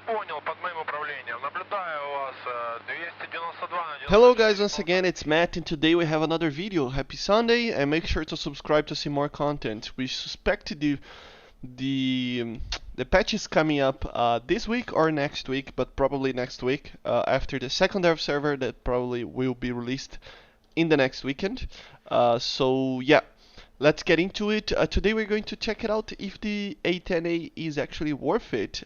Понял, под моим управлением. Наблюдаю у вас 292 на Hello guys, 94 once again it's Matt and today we have another video. Happy Sunday and make sure to subscribe to see more content. We suspect the the patch is coming up this week or next week, but probably next week after the secondary server that probably will be released in the next weekend. So yeah, let's get into it. Today we're going to check it out if the A-10A is actually worth it.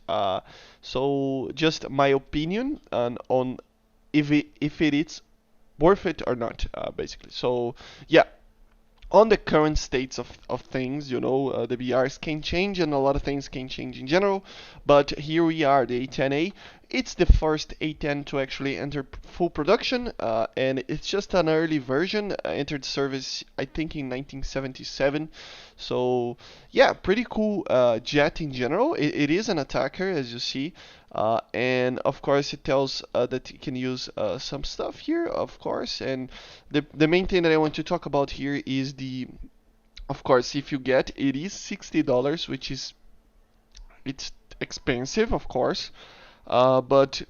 So just my opinion on if it is worth it or not, basically. So yeah, on the current states of things, the BRs can change and a lot of things can change in general. But here we are, the A-10A. It's the first A10 to actually enter full production, and it's just an early version. Entered service, I think, in 1977. So yeah, pretty cool jet in general. It is an attacker, as you see. And of course, it tells that you can use some stuff here, of course. And the main thing that I want to talk about here is of course, if you get it is $60, which is it's expensive, of course, but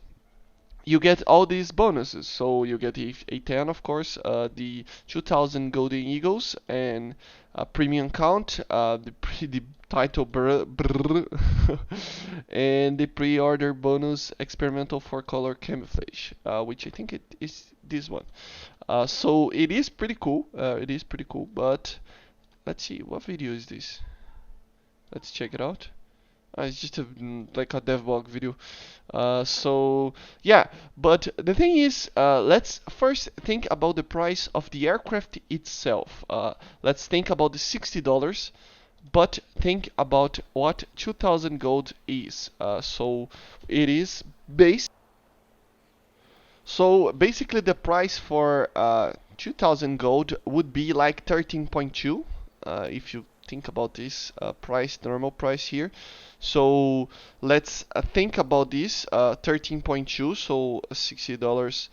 you get all these bonuses. So you get a 10, of course, the 2000 golden eagles and premium count, the title and the pre-order bonus experimental for color camouflage, which I think it is this one. So it is pretty cool. It is pretty cool. But let's see, what video is this? Let's check it out. It's just like a devlog video. So yeah, but the thing is, let's first think about the price of the aircraft itself. Let's think about the $60, but think about what 2000 gold is. So it is base. So basically, the price for 2000 gold would be like 13.2. If you think about this price, normal price here. So let's think about this 13.2. So $60.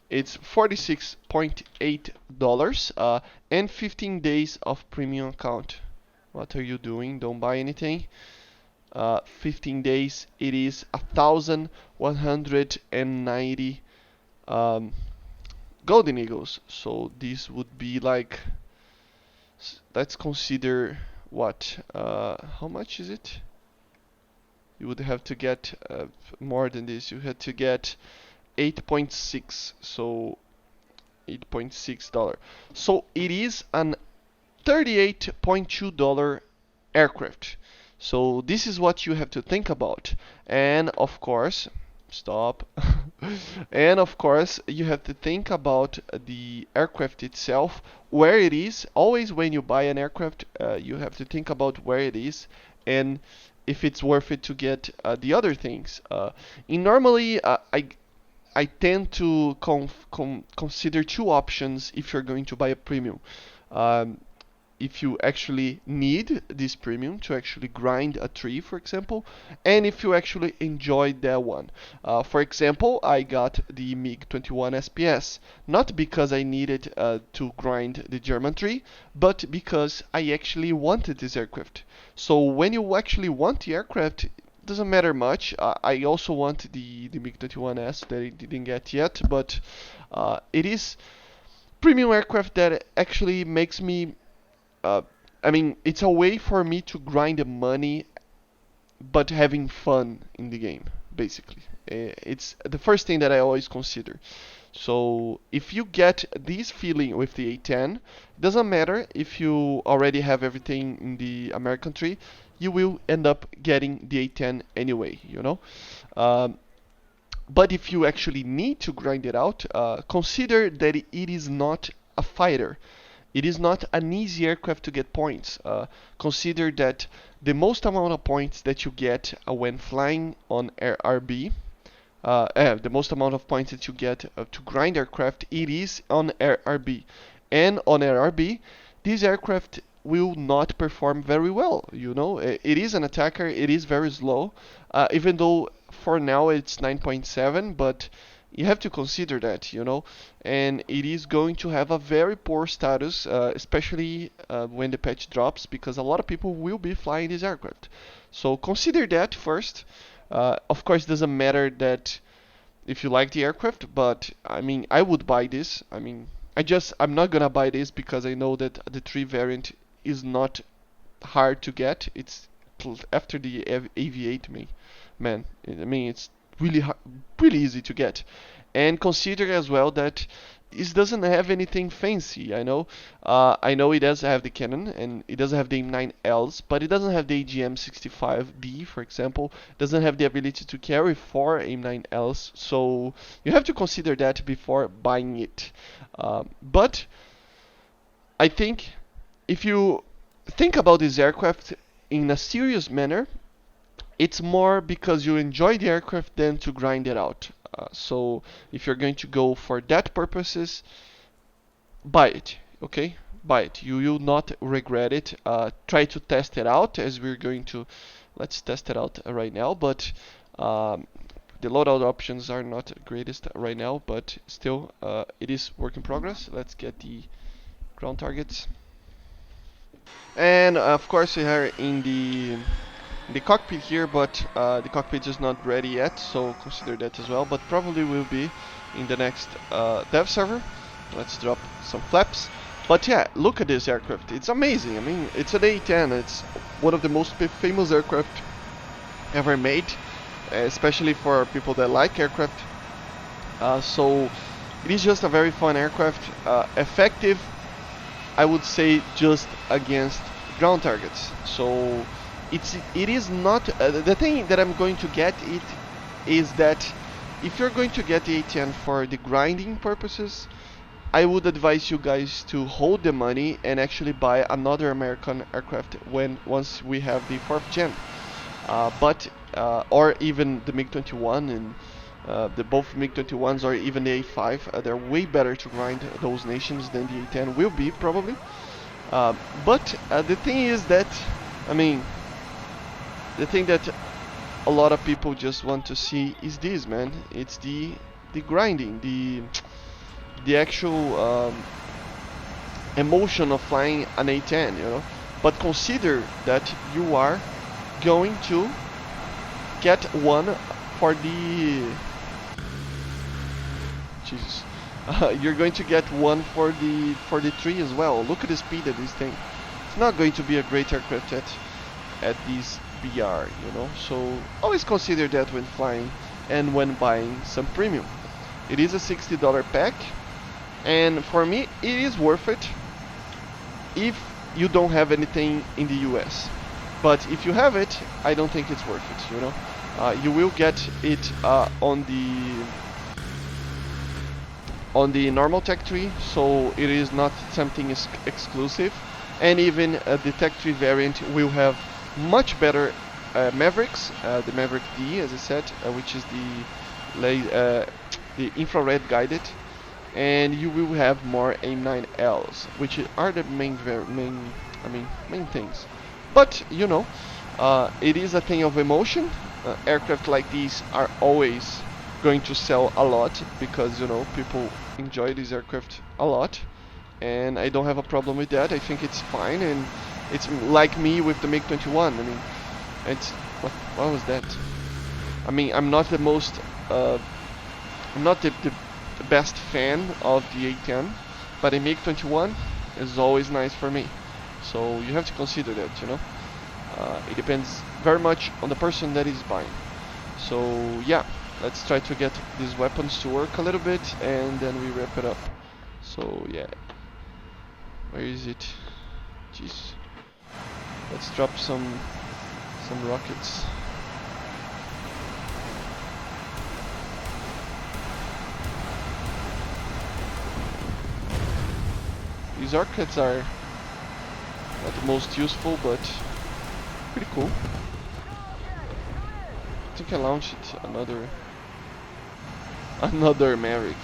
It's $46.8 and 15 days of premium account. What are you doing? Don't buy anything. 15 days, it is 1,190 golden eagles. So this would be like, let's consider what? How much is it? You would have to get more than this. You had to get 8.6. So $8.6. So it is an $38.2 aircraft. So this is what you have to think about. And of course, stop. And of course, you have to think about the aircraft itself, where it is. Always when you buy an aircraft, you have to think about where it is and if it's worth it to get the other things. In normally, I tend to consider two options if you're going to buy a premium. Um, if you actually need this premium to actually grind a tree, for example, and if you actually enjoy that one. For example, I got the MiG-21 SPS, not because I needed to grind the German tree, but because I actually wanted this aircraft. So when you actually want the aircraft, it doesn't matter much. I also want the MiG-21S that I didn't get yet, but it is premium aircraft that actually makes me uh, I mean, it's a way for me to grind the money, but having fun in the game, basically. It's the first thing that I always consider. So if you get this feeling with the A10, doesn't matter if you already have everything in the American tree, you will end up getting the A10 anyway, Um, but if you actually need to grind it out, consider that it is not a fighter. It is not an easy aircraft to get points. Consider that the most amount of points that you get when flying on RB, the most amount of points that you get to grind aircraft, it is on RB. And on RB, this aircraft will not perform very well. It is an attacker. It is very slow, even though for now it's 9.7, but you have to consider that. And it is going to have a very poor status, especially when the patch drops, because a lot of people will be flying this aircraft. So consider that first. Of course, it doesn't matter that if you like the aircraft, but I mean, I would buy this. I mean, I'm not gonna buy this because I know that the 3 variant is not hard to get. It's after the AV8, man. I mean, it's really hard, really easy to get. And consider as well that it doesn't have anything fancy. I know it does have the cannon and it doesn't have the M9Ls, but it doesn't have the AGM65D, for example. It doesn't have the ability to carry 4 M9Ls, so you have to consider that before buying it. But I think if you think about this aircraft in a serious manner, it's more because you enjoy the aircraft than to grind it out. So if you're going to go for that purposes, buy it, okay? Buy it. You will not regret it. Try to test it out as we're going to. Let's test it out right now, but the loadout options are not the greatest right now, but still, it is work in progress. Let's get the ground targets. And of course we are in the cockpit here, but the cockpit is not ready yet, so consider that as well, but probably will be in the next dev server. Let's drop some flaps. But yeah, look at this aircraft. It's amazing. I mean, it's an A-10. It's one of the most famous aircraft ever made, especially for people that like aircraft. So it is just a very fun aircraft, effective, I would say, just against ground targets. So it is not the thing that I'm going to get it is that if you're going to get the A-10 for the grinding purposes, I would advise you guys to hold the money and actually buy another American aircraft once we have the 4th gen, or even the MiG-21 and the both MiG-21s or even the A5. They're way better to grind those nations than the A-10 will be probably. But the thing is that, I mean, the thing that a lot of people just want to see is this, man. It's the grinding, the actual emotion of flying an A-10, you know. But consider that you are going to get one for the Jesus. You're going to get one for the 3 as well. Look at the speed of this thing. It's not going to be a great aircraft at these BR, you know. So always consider that when flying and when buying some premium. It is a $60 pack, and for me it is worth it if you don't have anything in the US. But if you have it, I don't think it's worth it, you know. You will get it on the normal Tech 3, so it is not something exclusive. And even the Tech 3 variant will have much better Mavericks, the Maverick D, as I said, which is the infrared guided, and you will have more M9Ls, which are the main things. But you know, it is a thing of emotion. Aircraft like these are always going to sell a lot because, you know, people enjoy this aircraft a lot, and I don't have a problem with that. I think it's fine, and it's like me with the MiG-21. I mean, it's what was that? I mean, I'm not the best fan of the A-10, but a MiG-21 is always nice for me. So you have to consider that, you know. It depends very much on the person that is buying. So yeah, let's try to get these weapons to work a little bit, and then we wrap it up. So yeah, where is it? Jeez. Let's drop some rockets. These rockets are not the most useful, but pretty cool. I think I launched another Maverick.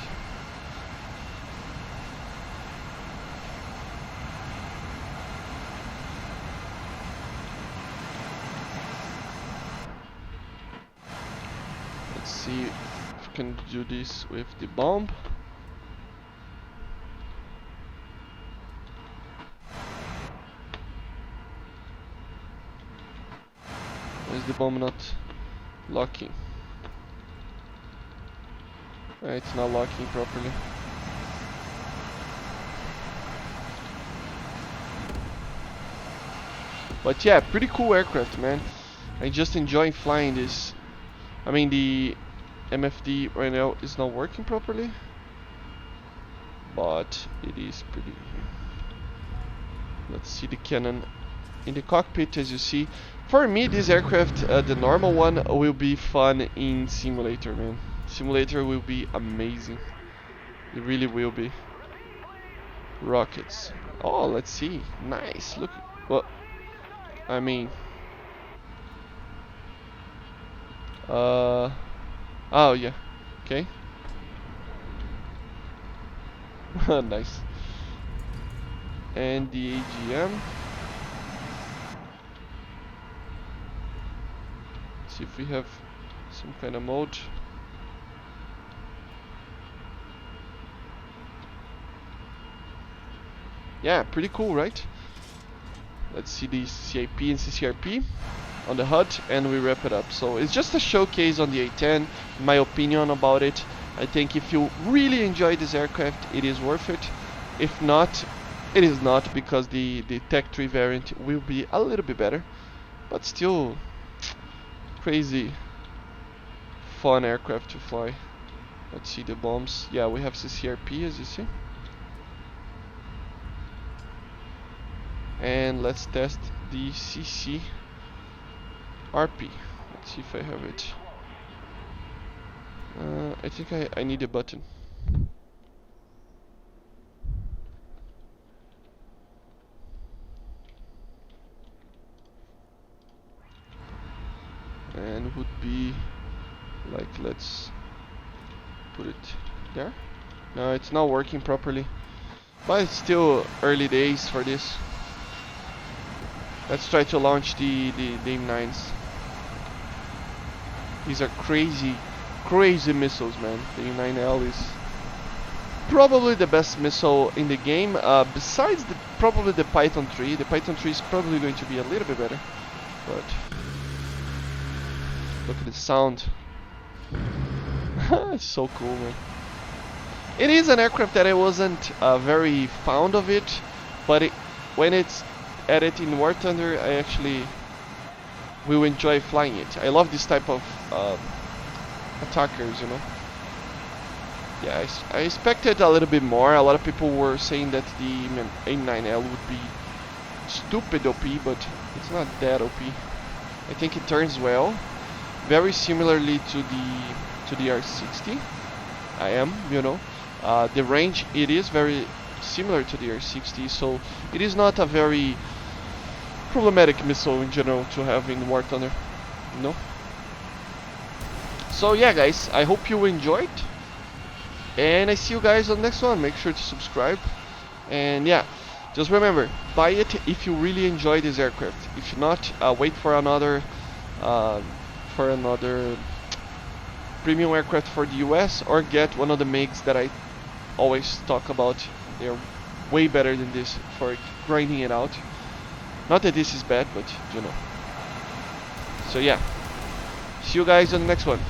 Let's see if we can do this with the bomb. Why is the bomb not Locking. It's not locking properly. But yeah, pretty cool aircraft, man. I just enjoy flying this. I mean, the MFD right now is not working properly, but it is pretty. Let's see the cannon in the cockpit. As you see, for me this aircraft, the normal one, will be fun in simulator, man. Simulator will be amazing. It really will be. Rockets. Oh, let's see. Nice. Look. Well, I mean. Oh yeah. Okay. Nice. And the AGM. See if we have some kind of mode. Yeah, pretty cool, right? Let's see the CIP and CCRP on the HUD, and we wrap it up. So it's just a showcase on the A-10, my opinion about it. I think if you really enjoy this aircraft, it is worth it. If not, it is not, because the Tech 3 variant will be a little bit better, but still crazy fun aircraft to fly. Let's see the bombs. Yeah, we have CCRP, as you see. And let's test the CCRP. Let's see if I have it. I think I need a button. And would be like, let's put it there. No, it's not working properly, but it's still early days for this. Let's try to launch the M9s. These are crazy missiles, man. The A-10A is probably the best missile in the game, besides probably the Python 3. The Python 3 is probably going to be a little bit better, but look at the sound. It's so cool, man. It is an aircraft that I wasn't very fond of it, but when it's added in War Thunder, I actually will enjoy flying it. I love this type of attackers, you know. Yeah, I expected a little bit more. A lot of people were saying that the A-9L would be stupid OP, but it's not that OP. I think it turns well, very similarly to the R60. You know, the range, it is very similar to the R60, so it is not a very problematic missile in general to have in War Thunder, you know. So yeah, guys, I hope you enjoyed, and I see you guys on the next one. Make sure to subscribe, and yeah, just remember, buy it if you really enjoy this aircraft. If not, wait for another premium aircraft for the US, or get one of the MiGs that I always talk about. They're way better than this for grinding it out. Not that this is bad, but you know. So yeah, see you guys on the next one.